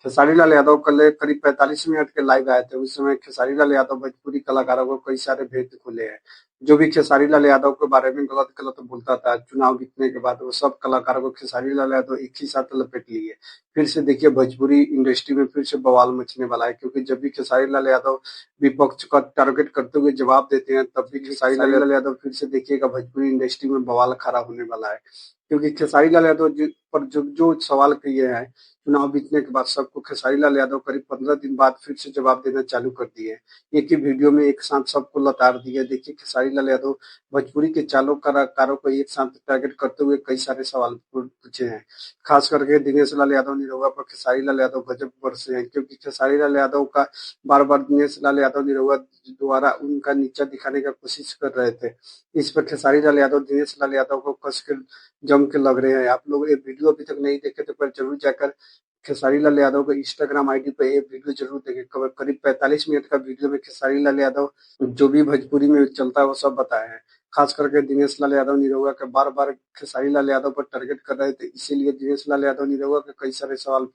खेसारी लाल यादव कल करीब 45 मिनट के लाइव आए थे। उस समय खेसारी लाल यादव भोजपुरी कलाकारों को कई सारे भेद खुले हैं। जो भी खेसारी लाल यादव के बारे में गलत गलत बोलता था चुनाव जीतने के बाद, वो सब कलाकारों को खेसारी लाल यादव एक ही साथ लपेट लिए। फिर से देखिए भोजपुरी इंडस्ट्री में फिर से बवाल मचने वाला है, क्योंकि जब भी खेसारी लाल यादव विपक्ष का टारगेट करते हुए जवाब देते हैं, तब भी खेसारी लाल यादव फिर से देखिएगा भोजपुरी इंडस्ट्री में बवाल खड़ा होने वाला है। क्योंकि खेसारी लाल यादव पर जो जो सवाल किए हैं चुनाव जीतने के बाद, सबको खेसारी लाल यादव करीब 15 दिन बाद फिर से जवाब देना चालू कर दिए। एक ही वीडियो में एक साथ सबको लताड़ दिया। देखिए खेसारी लाल यादव भोजपुरी के चालों कलाकारों को एक साथ टारगेट करते हुए कई सारे सवाल पूछे हैं। खास करके दिनेश लाल यादव निरहुआ पर खेसारी लाल यादव गजब बरसे हैं, क्योंकि खेसारी लाल यादव का बार बार दिनेश लाल यादव निरहुआ द्वारा उनका नीचा दिखाने का कोशिश कर रहे थे। इस पर खेसारी लाल यादव दिनेश लाल यादव को कस के जम के लग रहे हैं। आप लोग ये वीडियो अभी तक नहीं देखे तो पर जरूर जाकर खेसारी लाल यादव के इंस्टाग्राम आईडी पे ये वीडियो जरूर देखें। करीब 45 मिनट का वीडियो में खेसारी लाल यादव जो भी भोजपुरी में चलता है वो सब बताए हैं। खास करके दिनेश लाल यादव निरहुआ के बार बार खेसारी लाल यादव पर टारगेट कर रहे थे, इसीलिए दिनेश लाल यादव निरहुआ के कई सारे सवाल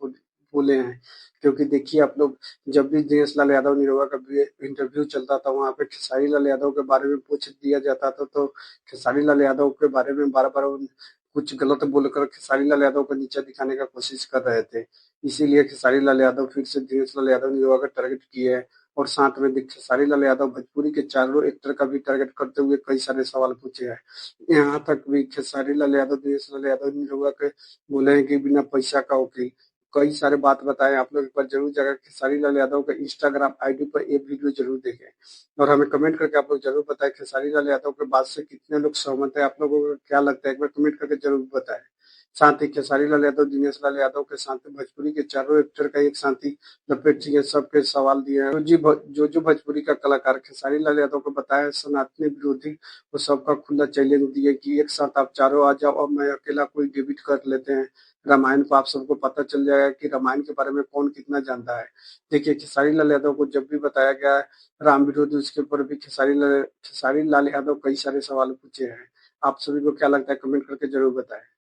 बोले हैं। क्योंकि देखिए आप लोग, जब भी दिनेश लाल यादव निरहुआ का इंटरव्यू चलता था, वहां पे खेसारी लाल यादव के बारे में पूछ दिया जाता था, तो खेसारी लाल यादव के बारे में बार बार कुछ गलत बोलकर खेसारी लाल यादव को नीचा दिखाने का कोशिश कर रहे थे। इसीलिए खेसारी लाल यादव फिर से दिनेश लाल यादव निरहुआ का टारगेट किए हैं। और साथ में खेसारी लाल यादव भोजपुरी के चारों एक्टर का भी टारगेट करते हुए कई सारे सवाल पूछे हैं। यहाँ तक भी खेसारी लाल यादव दिनेश लाल यादव निरहुआ के बोले हैं कि बिना पैसा का वकील। कई सारे बात बताए। आप लोग एक बार जरूर जाकर खेसारी लाल यादव के इंस्टाग्राम आईडी पर एक वीडियो जरूर देखें और हमें कमेंट करके आप लोग जरूर बताएं खेसारी लाल यादव के बात से कितने लोग सहमत है। आप लोगों को क्या लगता है, एक बार कमेंट करके जरूर बताएं। साथ ही खेसारी लाल यादव दिनेश लाल यादव के साथ भोजपुरी के चारों एक्टर का एक साथी लपेट सिंह सबके सवाल दिए हैं। जो भोजपुरी का कलाकार खेसारी लाल यादव को बताया सनातनी विरोधी, वो सबका खुला चैलेंज दिए कि एक साथ आप चारों आ जाओ और मैं अकेला कोई डेबिट कर लेते हैं रामायण को। आप सबको पता चल जाएगा कि रामायण के बारे में कौन कितना जानता है। देखिए खेसारी लाल यादव को जब भी बताया गया है राम विरोधी, उसके ऊपर भी खेसारी लाल यादव कई सारे सवाल पूछे हैं। आप सभी को क्या लगता है, कमेंट करके जरूर बताएं।